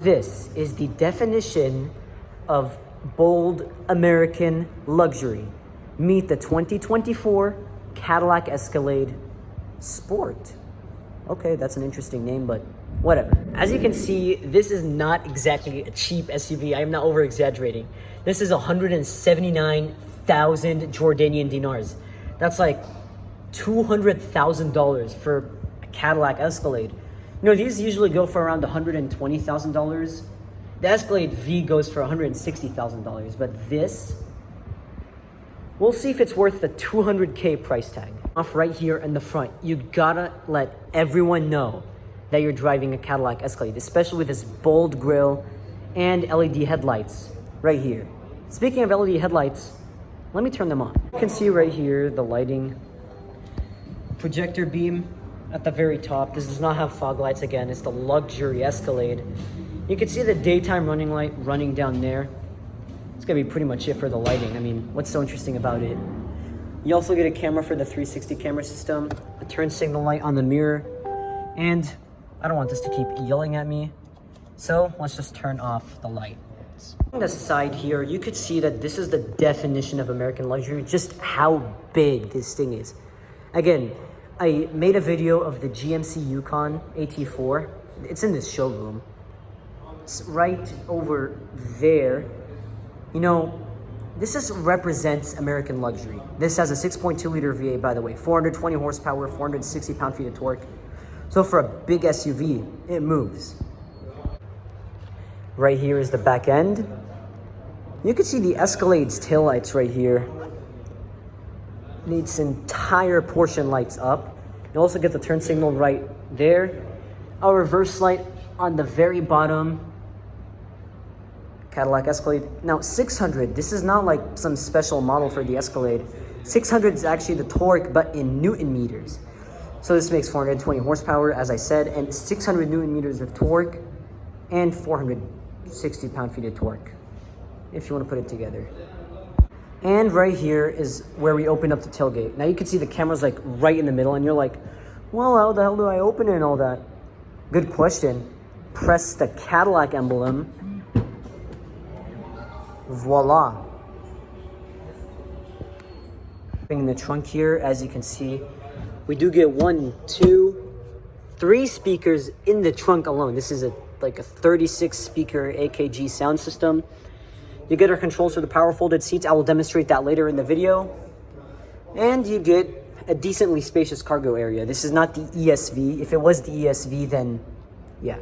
This is the definition of bold American luxury. Meet the 2024 Cadillac Escalade Sport. Okay, that's an interesting name, but whatever. As you can see, this is not exactly a cheap SUV. I am not over exaggerating. This is 179,000 Jordanian dinars. That's like $200,000 for a Cadillac Escalade. You know, these usually go for around $120,000. The Escalade V goes for $160,000, but this, we'll see if it's worth the $200K price tag. Off right here in the front, you gotta let everyone know that you're driving a Cadillac Escalade, especially with this bold grille and LED headlights right here. Speaking of LED headlights, let me turn them on. You can see right here the lighting, projector beam at the very top. This does not have fog lights. Again, it's the luxury Escalade. You can see the daytime running light running down there. It's gonna be pretty much it for the lighting. I mean, what's so interesting about it? You also get a camera for the 360 camera system, a turn signal light on the mirror, and I don't want this to keep yelling at me, so let's just turn off the light. On the side here, you could see that this is the definition of American luxury, just how big this thing is. Again, I made a video of the GMC Yukon AT4. It's in this showroom. It's right over there. You know, this represents American luxury. This has a 6.2 liter V8, by the way, 420 horsepower, 460 pound-feet of torque. So for a big SUV, it moves. Right here is the back end. You can see the Escalade's taillights right here. Its entire portion lights up. You also get the turn signal right there. A reverse light on the very bottom. Cadillac Escalade. Now 600, this is not like some special model for the Escalade. 600 is actually the torque, but in Newton meters. So this makes 420 horsepower, as I said, and 600 Newton meters of torque and 460 pound-feet of torque, if you want to put it together. And right here is where we open up the tailgate. Now you can see the camera's like right in the middle, and you're like, well, how the hell do I open it and all that? Good question. Press the Cadillac emblem. Voila. In the trunk here, as you can see, we do get 1, 2, 3 speakers in the trunk alone. This is like a 36 speaker AKG sound system. You get our controls for the power folded seats. I will demonstrate that later in the video. And you get a decently spacious cargo area. This is not the ESV. If it was the ESV, then yeah,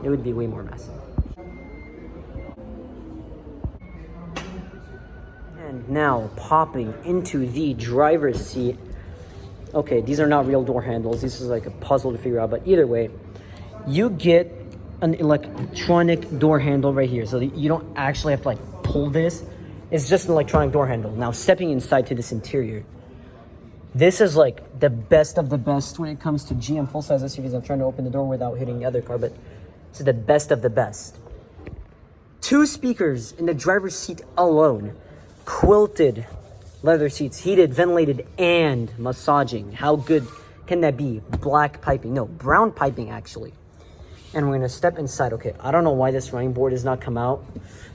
it would be way more massive. And now popping into the driver's seat. Okay, these are not real door handles. This is like a puzzle to figure out, but either way, you get an electronic door handle right here. So you don't actually have to like pull this. It's just an electronic door handle. Now stepping inside to this interior, this is like the best of the best when it comes to GM full-size SUVs. I'm trying to open the door without hitting the other car, but this is the best of the best. 2 speakers in the driver's seat alone. Quilted leather seats, heated, ventilated, and massaging. How good can that be? Black piping. No, brown piping, actually. And we're going to step inside. Okay, I don't know why this running board has not come out.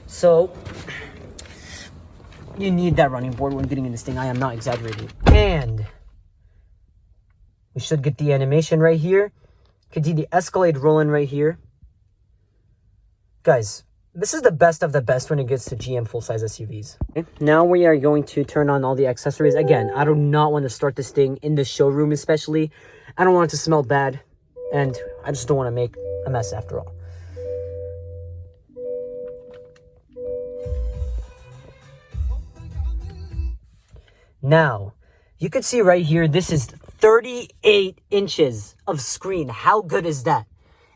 So, you need that running board when getting in this thing. I am not exaggerating. And we should get the animation right here. Could see the Escalade rolling right here. Guys, this is the best of the best when it gets to GM full-size SUVs. Okay, now we are going to turn on all the accessories. Again, I do not want to start this thing in the showroom especially. I don't want it to smell bad. And I just don't want to make a mess after all. Now, you can see right here, this is 38 inches of screen. How good is that?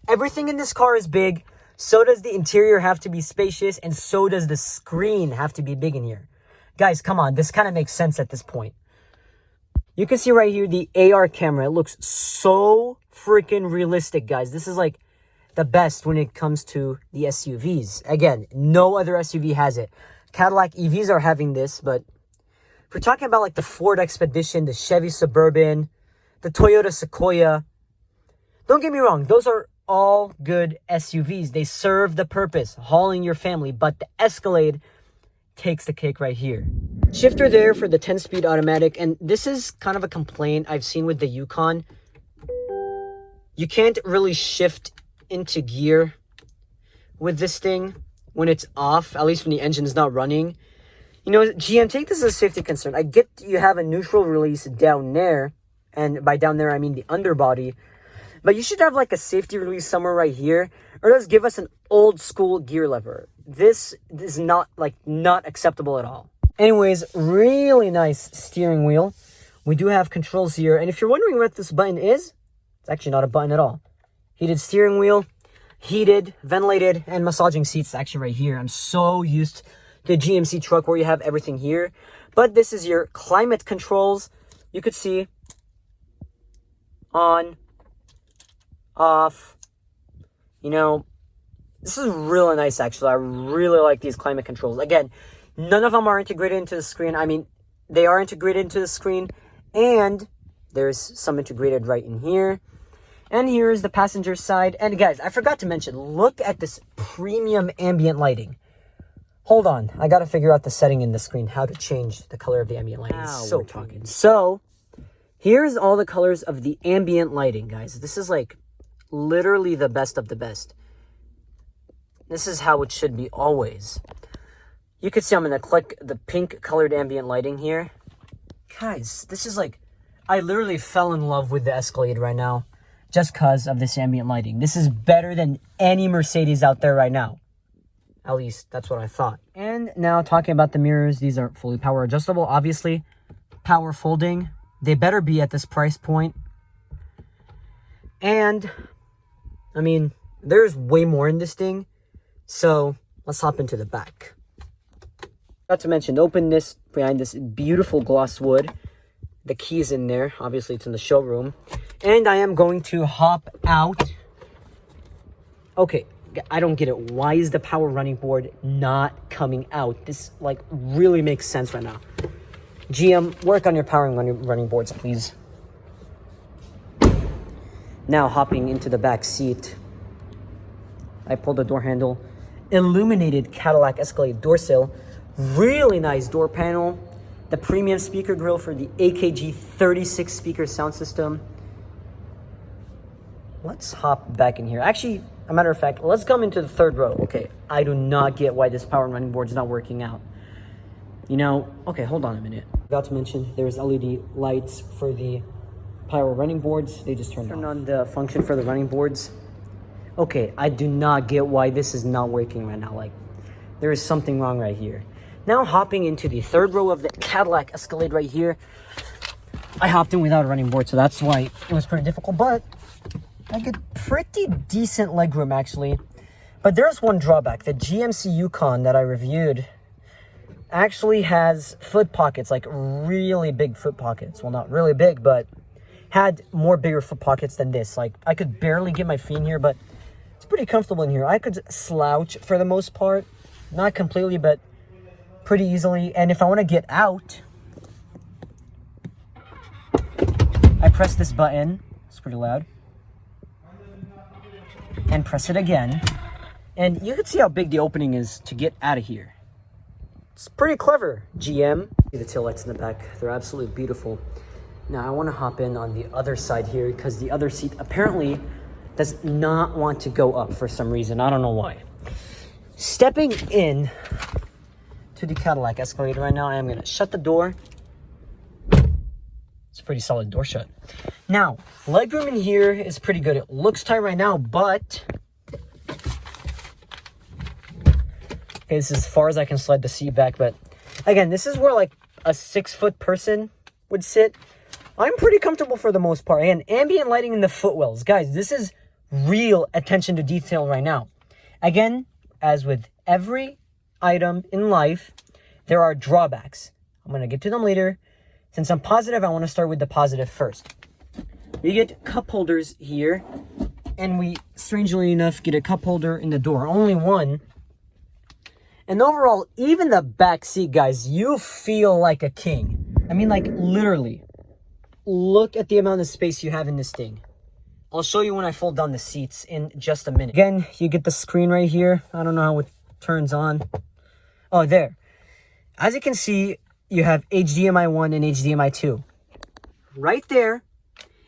Everything in this car is big. So does the interior have to be spacious, and so does the screen have to be big in here. Guys, come on. This kind of makes sense at this point. You can see right here the AR camera. It looks so freaking realistic, guys. This is like the best when it comes to the SUVs. Again, no other SUV has it. Cadillac EVs are having this, but if we're talking about like the Ford Expedition, the Chevy Suburban, the Toyota Sequoia, don't get me wrong. Those are all good SUVs. They serve the purpose, hauling your family, but the Escalade takes the cake right here. Shifter there for the 10-speed automatic, and this is kind of a complaint I've seen with the Yukon. You can't really shift into gear with this thing when it's off, at least when the engine is not running. You know, GM, take this as a safety concern. I get you have a neutral release down there, and by down there I mean the underbody, but you should have like a safety release somewhere right here, or just give us an old school gear lever. This is not acceptable at all. Anyways, really nice steering wheel. We do have controls here, and if you're wondering what this button is, it's actually not a button at all. Heated steering wheel, heated, ventilated, and massaging seats actually right here. I'm so used to the GMC truck where you have everything here, but this is your climate controls. You could see on, off, you know, this is really nice actually. I really like these climate controls. Again, none of them are integrated into the screen. I mean, they are integrated into the screen, and there's some integrated right in here. And here's the passenger side. And guys, I forgot to mention, look at this premium ambient lighting. Hold on, I gotta figure out the setting in the screen, how to change the color of the ambient lighting. So talking. So, here's all the colors of the ambient lighting, guys. This is like literally the best of the best. This is how it should be always. You can see I'm gonna click the pink colored ambient lighting here. Guys, this is like, I literally fell in love with the Escalade right now just because of this ambient lighting. This is better than any Mercedes out there right now. At least, that's what I thought. And now talking about the mirrors, these are fully power adjustable, obviously. Power folding. They better be at this price point. And, I mean, there's way more in this thing. So, let's hop into the back. Not to mention, open this behind this beautiful gloss wood. The key's in there. Obviously, it's in the showroom. And I am going to hop out. Okay, I don't get it. Why is the power running board not coming out? This, like, really makes sense right now. GM, work on your power running boards, please. Now, hopping into the back seat. I pulled the door handle. Illuminated Cadillac Escalade door sill. Really nice door panel. The premium speaker grill for the AKG 36 speaker sound system. Let's hop back in here. Actually, a matter of fact, let's come into the third row. Okay, I do not get why this power running board is not working out. You know, okay, hold on a minute. Forgot to mention, there's LED lights for the power running boards. They just turned on the function for the running boards. Okay, I do not get why this is not working right now. Like, there is something wrong right here. Now hopping into the third row of the Cadillac Escalade right here. I hopped in without a running board, so that's why it was pretty difficult, but I get pretty decent legroom actually. But there's one drawback. The GMC Yukon that I reviewed actually has foot pockets, like really big foot pockets. Well, not really big, but had more bigger foot pockets than this. Like, I could barely get my feet in here, but it's pretty comfortable in here. I could slouch for the most part. Not completely, but pretty easily. And if I want to get out, I press this button. It's pretty loud. And press it again. And you can see how big the opening is to get out of here. It's pretty clever, GM. See the taillights in the back. They're absolutely beautiful. Now I want to hop in on the other side here because the other seat apparently does not want to go up for some reason. I don't know why. Stepping in to the Cadillac Escalade right now, I am going to shut the door. It's a pretty solid door shut. Now, legroom in here is pretty good. It looks tight right now, but okay, this is as far as I can slide the seat back. But again, this is where like a 6-foot person would sit. I'm pretty comfortable for the most part. Again, ambient lighting in the footwells. Guys, this is real attention to detail right now. Again, as with every item in life, there are drawbacks. I'm going to get to them later. Since I'm positive, I want to start with the positive first. You get cup holders here, and we, strangely enough, get a cup holder in the door. Only one. And overall, even the back seat, guys, you feel like a king. I mean, like, literally. Look at the amount of space you have in this thing. I'll show you when I fold down the seats in just a minute. Again, you get the screen right here. I don't know how it turns on. Oh, there. As you can see, you have HDMI 1 and HDMI 2. Right there.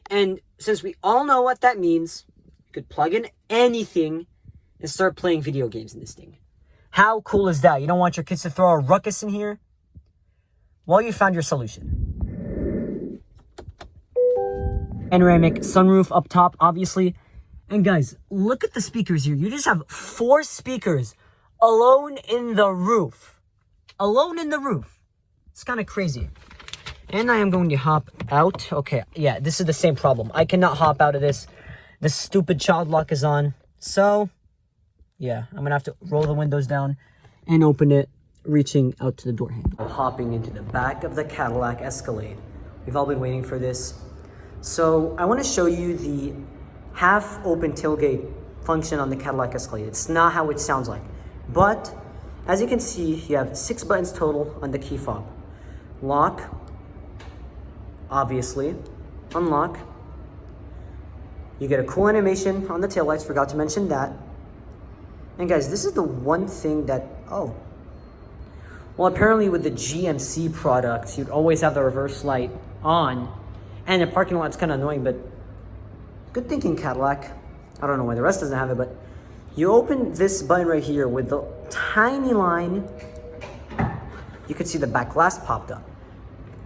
And since we all know what that means, you could plug in anything and start playing video games in this thing. How cool is that? You don't want your kids to throw a ruckus in here? Well, you found your solution. Panoramic sunroof up top, obviously. And guys, look at the speakers here. You just have 4 speakers alone in the roof. Alone in the roof. It's kind of crazy. And I am going to hop out. Okay, yeah, this is the same problem. I cannot hop out of this. The stupid child lock is on. So, yeah, I'm going to have to roll the windows down and open it, reaching out to the door handle. Hopping into the back of the Cadillac Escalade. We've all been waiting for this. So, I want to show you the half-open tailgate function on the Cadillac Escalade. It's not how it sounds like. But, as you can see, you have 6 buttons total on the key fob. Lock, obviously, unlock. You get a cool animation on the taillights, forgot to mention that. And guys, this is the one thing that, well, apparently with the GMC products, you'd always have the reverse light on. And the parking lot's kind of annoying, but good thinking, Cadillac. I don't know why the rest doesn't have it, but you open this button right here with the tiny line. You could see the back glass popped up.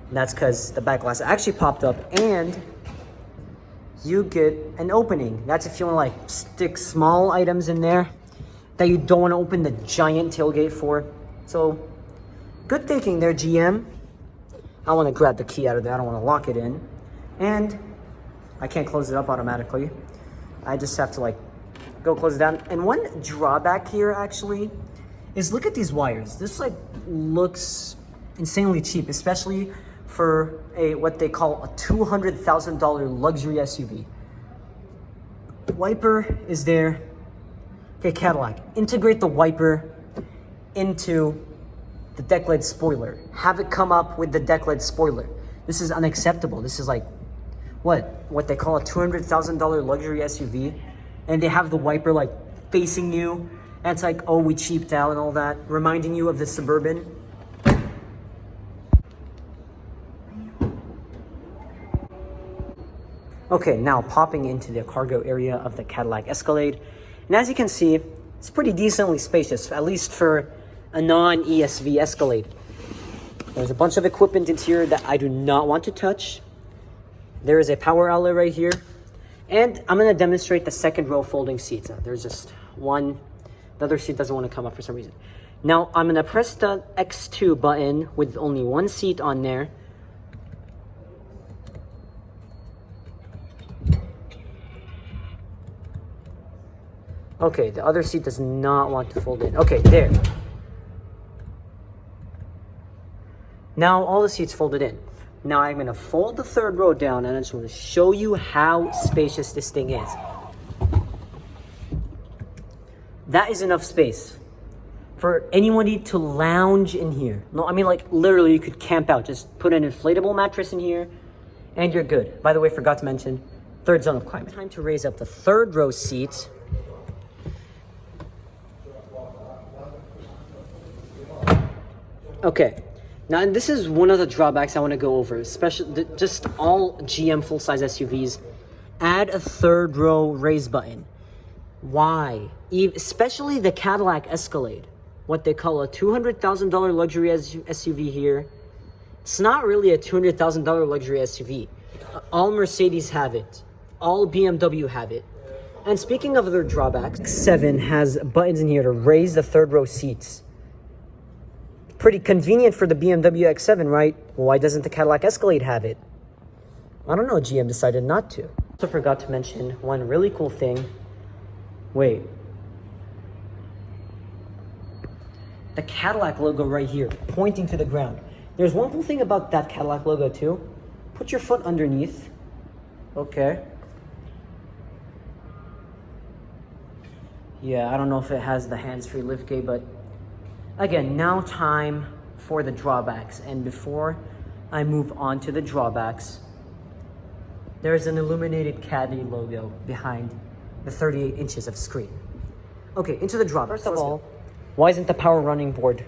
And that's because the back glass actually popped up, and you get an opening. That's if you want to like stick small items in there that you don't want to open the giant tailgate for. So good thinking there, GM. I want to grab the key out of there. I don't want to lock it in. And I can't close it up automatically. I just have to like go close it down. And one drawback here actually is look at these wires. This like looks insanely cheap, especially for what they call a $200,000 luxury SUV. Wiper is there. Okay, Cadillac, integrate the wiper into the deck lid spoiler. Have it come up with the deck lid spoiler. This is unacceptable. This is like what they call a $200,000 luxury SUV, and they have the wiper like facing you, and it's like, oh, we cheaped out and all that, reminding you of the Suburban. Okay, now popping into the cargo area of the Cadillac Escalade. And as you can see, it's pretty decently spacious, at least for a non-ESV Escalade. There's a bunch of equipment in here that I do not want to touch. There is a power outlet right here. And I'm going to demonstrate the second row folding seats. There's just one. The other seat doesn't want to come up for some reason. Now, I'm going to press the X2 button with only one seat on there. Okay, the other seat does not want to fold in. Okay, there. Now all the seats folded in. Now I'm going to fold the third row down, and I just want to show you how spacious this thing is. That is enough space for anybody to lounge in here. No, I mean like literally you could camp out. Just put an inflatable mattress in here and you're good. By the way, forgot to mention, third zone of climate. Time to raise up the third row seat. Okay, now and this is one of the drawbacks I want to go over, especially just all GM full-size SUVs. Add a third row raise button. Why? Especially the Cadillac Escalade, what they call a $200,000 luxury SUV here. It's not really a $200,000 luxury SUV. All Mercedes have it. All BMW have it. And speaking of other drawbacks, X7 has buttons in here to raise the third row seats. Pretty convenient for the BMW X7, right? Why doesn't the Cadillac Escalade have it? I don't know, GM decided not to. Also forgot to mention one really cool thing. Wait. The Cadillac logo right here, pointing to the ground. There's one cool thing about that Cadillac logo too. Put your foot underneath. Okay. Yeah, I don't know if it has the hands-free liftgate, but again, now time for the drawbacks. And before I move on to the drawbacks, there's an illuminated Caddy logo behind the 38 inches of screen. Okay, into the drop. First of all, why isn't the power running board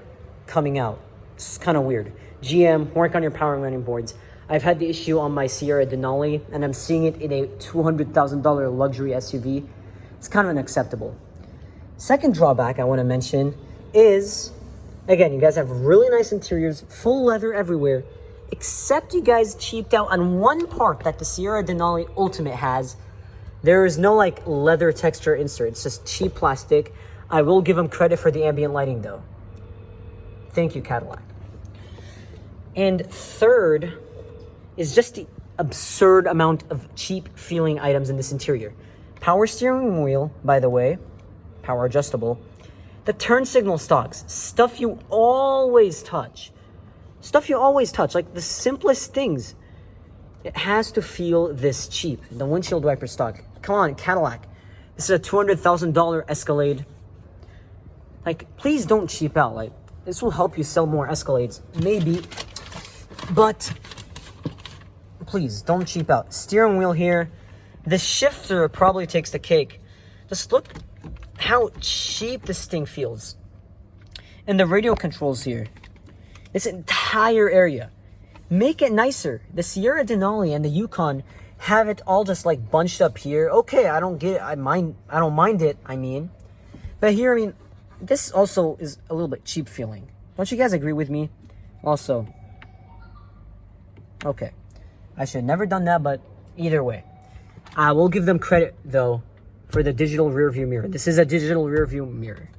coming out? It's kind of weird. GM, work on your power running boards. I've had the issue on my Sierra Denali, and I'm seeing it in a $200,000 luxury SUV. It's kind of unacceptable. Second drawback I want to mention is, again, you guys have really nice interiors, full leather everywhere, except you guys cheaped out on one part that the Sierra Denali Ultimate has. There is no like leather texture insert. It's just cheap plastic. I will give them credit for the ambient lighting though. Thank you, Cadillac. And third is just the absurd amount of cheap feeling items in this interior. Power steering wheel, by the way, power adjustable. The turn signal stalks, stuff you always touch. Stuff you always touch, like the simplest things. It has to feel this cheap. The windshield wiper stock. Come on, Cadillac. This is a $200,000 Escalade. Like, please don't cheap out. Like, this will help you sell more Escalades, maybe. But please don't cheap out. Steering wheel here. The shifter probably takes the cake. Just look how cheap this thing feels. And the radio controls here. This entire area. Make it nicer. The Sierra Denali and the Yukon have it all just like bunched up here. Okay, I don't get it. I don't mind it, I mean. But here, I mean, this also is a little bit cheap feeling. Don't you guys agree with me? Also, okay. I should have never done that, but either way. I will give them credit, though, for the digital rear view mirror. This is a digital rear view mirror.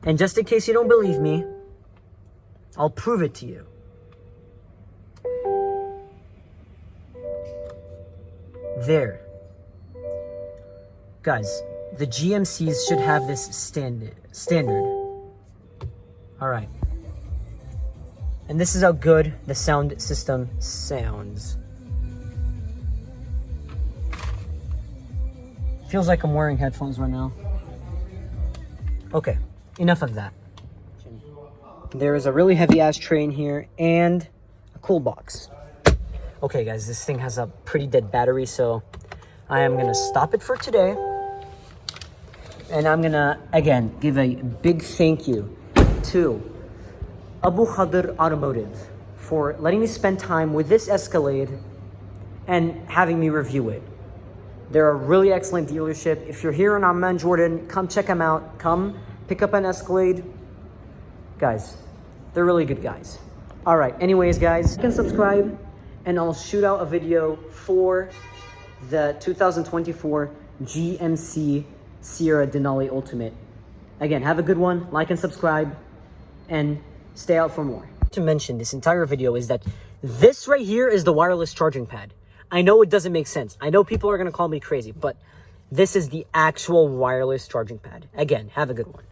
And just in case you don't believe me, I'll prove it to you. There. Guys, the GMCs should have this standard. All right. And this is how good the sound system sounds. Feels like I'm wearing headphones right now. Okay, enough of that. There is a really heavy ass tray in here and a cool box. Okay guys, this thing has a pretty dead battery, so I am gonna stop it for today. And I'm gonna, again, give a big thank you to Abu Khadr Automotive for letting me spend time with this Escalade and having me review it. They're a really excellent dealership. If you're here in Amman, Jordan, come check them out. Come pick up an Escalade. Guys, they're really good guys. All right, anyways, guys, you can subscribe and I'll shoot out a video for the 2024 GMC Sierra Denali Ultimate. Again, have a good one, like and subscribe, and stay out for more. To mention this entire video is that this right here is the wireless charging pad. I know it doesn't make sense. I know people are going to call me crazy, but this is the actual wireless charging pad. Again, have a good one.